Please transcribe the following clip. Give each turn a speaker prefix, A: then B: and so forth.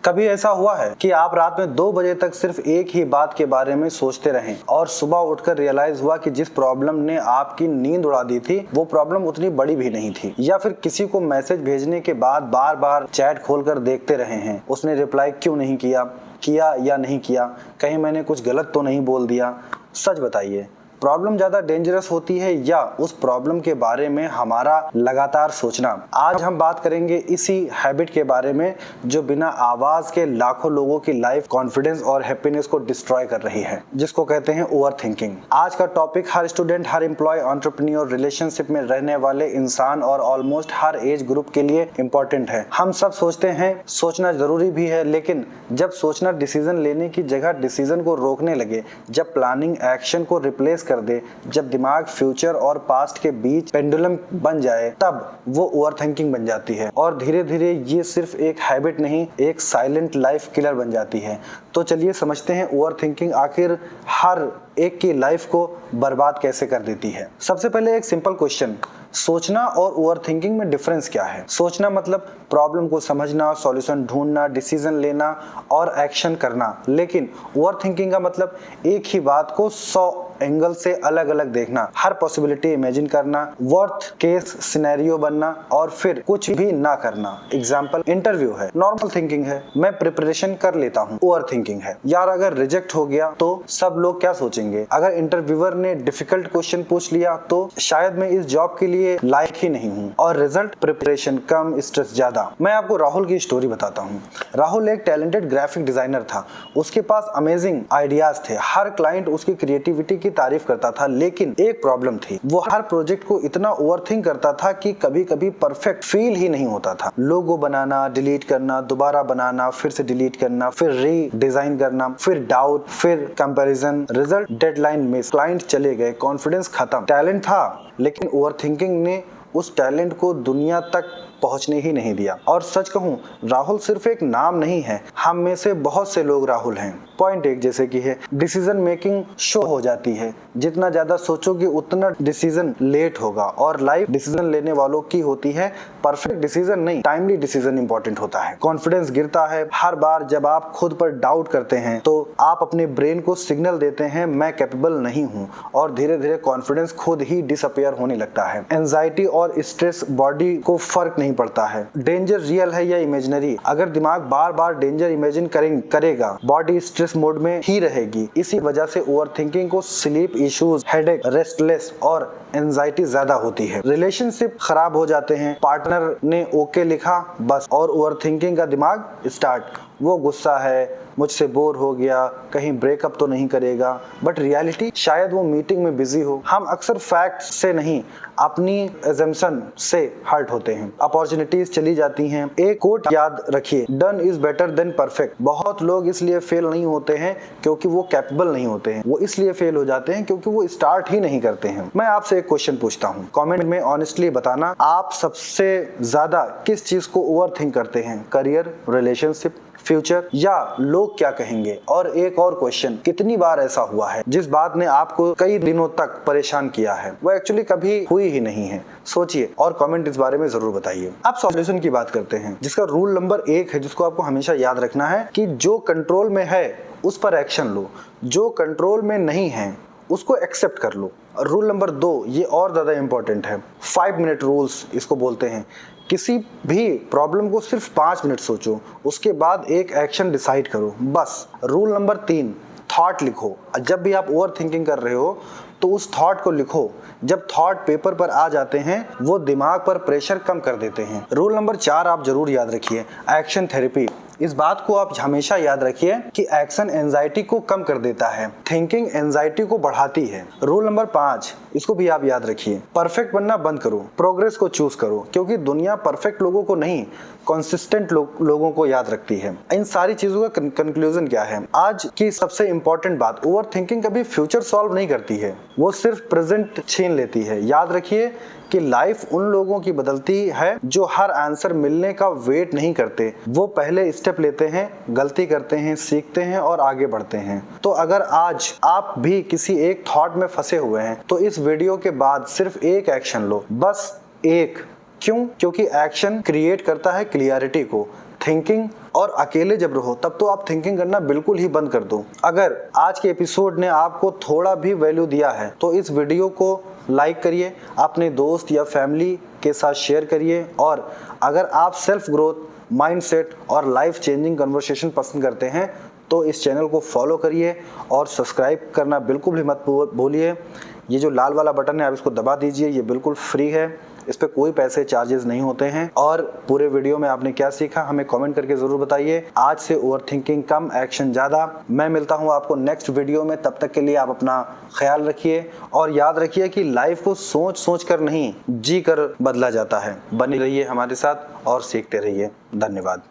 A: कभी ऐसा हुआ है कि आप रात में 2 बजे तक सिर्फ एक ही बात के बारे में सोचते रहें और सुबह उठकर रियलाइज हुआ कि जिस प्रॉब्लम ने आपकी नींद उड़ा दी थी वो प्रॉब्लम उतनी बड़ी भी नहीं थी? या फिर किसी को मैसेज भेजने के बाद बार बार चैट खोलकर देखते रहे हैं, उसने रिप्लाई क्यों नहीं किया या नहीं किया, कहीं मैंने कुछ गलत तो नहीं बोल दिया? सच बताइए, प्रॉब्लम ज्यादा डेंजरस होती है या उस प्रॉब्लम के बारे में हमारा लगातार सोचना? आज हम बात करेंगे इसी हैबिट के बारे में जो बिना आवाज के लाखों लोगों की लाइफ, कॉन्फिडेंस और हैप्पीनेस को डिस्ट्रॉय कर रही है, जिसको कहते हैं ओवर थिंकिंग। आज का टॉपिक हर स्टूडेंट, हर एम्प्लॉय, एंटरप्रेन्योर, रिलेशनशिप में रहने वाले इंसान और ऑलमोस्ट हर एज ग्रुप के लिए इम्पोर्टेंट है। हम सब सोचते हैं, सोचना जरूरी भी है, लेकिन जब सोचना डिसीजन लेने की जगह डिसीजन को रोकने लगे, जब प्लानिंग एक्शन को रिप्लेस कर दे, जब दिमाग फ्यूचर और पास्ट के बीच पेंडुलम बन जाए, तब वो ओवर थिंकिंग बन जाती है और धीरे धीरे ये सिर्फ एक हैबिट नहीं, एक साइलेंट लाइफ किलर बन जाती है। तो चलिए समझते हैं ओवर थिंकिंग आखिर हर एक की लाइफ को बर्बाद कैसे कर देती है। सबसे पहले एक सिंपल क्वेश्चन, सोचना और ओवर थिंकिंग में डिफरेंस क्या है? सोचना मतलब प्रॉब्लम को समझना, सॉल्यूशन ढूंढना, डिसीजन लेना और एक्शन करना, लेकिन ओवर थिंकिंग का मतलब एक ही बात को 100 एंगल से अलग अलग देखना, हर पॉसिबिलिटी इमेजिन करना, वर्स्ट केस सिनेरियो बनना और फिर कुछ भी ना करना। एग्जाम्पल, इंटरव्यू है, नॉर्मल थिंकिंग है, मैं प्रिपरेशन कर लेता हूँ, ओवर थिंकिंग है, यार अगर रिजेक्ट हो गया तो सब लोग क्या सोचेंगे, अगर इंटरव्यूअर ने डिफिकल्ट क्वेश्चन पूछ लिया तो शायद मैं इस जॉब के लिए लायक ही नहीं हूँ, और रिजल्ट प्रिपरेशन कम, स्ट्रेस ज्यादा। मैं आपको राहुल की स्टोरी बताता हूँ। राहुल एक टैलेंटेड ग्राफिक डिजाइनर था, उसके पास अमेजिंग आइडियाज थे, हर क्लाइंट उसकी क्रिएटिविटी की तारीफ करता था, लेकिन एक प्रॉब्लम थी, वो हर प्रोजेक्ट को इतना ओवरथिंक करता था कि कभी कभी परफेक्ट फील ही नहीं होता था। लोगो बनाना, डिलीट करना, दोबारा बनाना, फिर से डिलीट करना, फिर री डिजाइन करना, फिर डाउट, फिर comparison, result deadline miss, client चले गए, कॉन्फिडेंस खत्म। टैलेंट था, लेकिन ओवरथिंकिंग ने उस टैलेंट को दुनिया तक पहुंचने ही नहीं दिया। और सच कहूं, राहुल सिर्फ एक नाम नहीं है, हम में से बहुत से लोग राहुल हैं। पॉइंट एक जैसे कि है, डिसीजन मेकिंग शो हो जाती है, जितना ज्यादा सोचोगे उतना डिसीजन लेट होगा, और लाइफ डिसीजन लेने वालों की होती है, परफेक्ट डिसीजन नहीं, टाइमली डिसीजन इंपॉर्टेंट होता है। कॉन्फिडेंस गिरता है हर बार जब आप खुद पर डाउट करते हैं, तो आप अपने ब्रेन को सिग्नल देते हैं मैं कैपेबल नहीं हूँ, और धीरे धीरे कॉन्फिडेंस खुद ही डिसअपियर होने लगता है। एंजाइटी और स्ट्रेस बॉडी को फर्क नहीं पड़ता है, डेंजर रियल है या इमेजिनरी। अगर दिमाग बार बार डेंजर इमेजिन करेगा, बॉडी स्ट्रेस मोड में ही रहेगी। इसी वजह से ओवरथिंकिंग को स्लीप इश्यूज, हेडेक, रेस्टलेस और एंजाइटी ज्यादा होती है। रिलेशनशिप खराब हो जाते हैं, पार्टनर ने ओके लिखा बस, और ओवरथिंकिंग का दिमाग स्टार्ट, वो गुस्सा है, मुझसे बोर हो गया, कहीं ब्रेकअप तो नहीं करेगा, बट रियलिटी शायद वो मीटिंग में बिजी हो। हम अक्सर फैक्ट्स से नहीं, अपनी एजम्पशन से हर्ट होते हैं, अपॉर्चुनिटीज चली जाती हैं। एक कोट याद रखिए, done is better than perfect. बहुत लोग इसलिए फेल नहीं होते हैं क्योंकि वो कैपेबल नहीं होते हैं, वो इसलिए फेल हो जाते हैं क्योंकि वो स्टार्ट ही नहीं करते हैं। मैं आपसे एक क्वेश्चन पूछता हूँ, कमेंट में ऑनेस्टली बताना, आप सबसे ज्यादा किस चीज को ओवरथिंक करते हैं? करियर, रिलेशनशिप, फ्यूचर, या लोग क्या कहेंगे? और एक और क्वेश्चन, कितनी बार ऐसा हुआ है जिस बात ने आपको कई दिनों तक परेशान किया है वो एक्चुअली कभी हुई ही नहीं है? सोचिए और कमेंट इस बारे में जरूर बताइए। अब सॉल्यूशन की बात करते हैं, जिसका रूल नंबर 1 है, जिसको आपको हमेशा याद रखना है कि जो कंट्रोल में है उस पर एक्शन लो, जो कंट्रोल में नहीं है उसको एक्सेप्ट कर लो। रूल नंबर 2, ये और ज्यादा इंपॉर्टेंट है, 5 मिनट रूल्स इसको बोलते हैं। किसी भी प्रॉब्लम को सिर्फ 5 मिनट सोचो, उसके बाद एक एक्शन डिसाइड करो, बस। रूल नंबर 3, थॉट लिखो। जब भी आप ओवर थिंकिंग कर रहे हो तो उस थॉट को लिखो, जब थॉट पेपर पर आ जाते हैं वो दिमाग पर प्रेशर कम कर देते हैं। रूल नंबर 4 आप जरूर याद रखिए, एक्शन थेरेपी। इस बात को आप हमेशा याद रखिए कि एक्शन एंजाइटी को कम कर देता है, थिंकिंग एंजाइटी को बढ़ाती है। रूल नंबर 5, इसको भी आप याद रखिए, परफेक्ट बनना बंद करो, प्रोग्रेस को चूज करो, क्योंकि दुनिया परफेक्ट लोगों को नहीं, कंसिस्टेंट लोगों को याद रखती है। इन सारी चीजों का कंक्लूजन क्या है? आज की सबसे इंपॉर्टेंट बात, ओवर थिंकिंग कभी फ्यूचर सॉल्व नहीं करती है, वो सिर्फ प्रेजेंट छीन लेती है। याद रखिए कि लाइफ उन लोगों की बदलती है जो हर आंसर मिलने का वेट नहीं करते, वो पहले स्टेप लेते हैं, गलती करते हैं, सीखते हैं और आगे बढ़ते हैं। तो अगर आज आप भी किसी एक थॉट में फंसे हुए हैं तो इस वीडियो के बाद सिर्फ एक एक्शन लो, बस एक। क्यों? क्योंकि एक्शन क्रिएट करता है क्लियरिटी को, थिंकिंग और अकेले जब रहो तब तो आप थिंकिंग करना बिल्कुल ही बंद कर दो। अगर आज के एपिसोड ने आपको थोड़ा भी वैल्यू दिया है तो इस वीडियो को लाइक करिए, अपने दोस्त या फैमिली के साथ शेयर करिए। और अगर आप सेल्फ ग्रोथ, माइंडसेट और लाइफ चेंजिंग कन्वर्सेशन पसंद करते हैं तो इस चैनल को फॉलो करिए और सब्सक्राइब करना बिल्कुल भी मत भूलिए। ये जो लाल वाला बटन है आप इसको दबा दीजिए, ये बिल्कुल फ्री है, इस पे कोई पैसे चार्जेस नहीं होते हैं। और पूरे वीडियो में आपने क्या सीखा हमें कमेंट करके जरूर बताइए। आज से ओवरथिंकिंग कम, एक्शन ज्यादा। मैं मिलता हूं आपको नेक्स्ट वीडियो में, तब तक के लिए आप अपना ख्याल रखिए और याद रखिए कि लाइफ को सोच सोच कर नहीं, जी कर बदला जाता है। बने रहिए हमारे साथ और सीखते रहिए। धन्यवाद।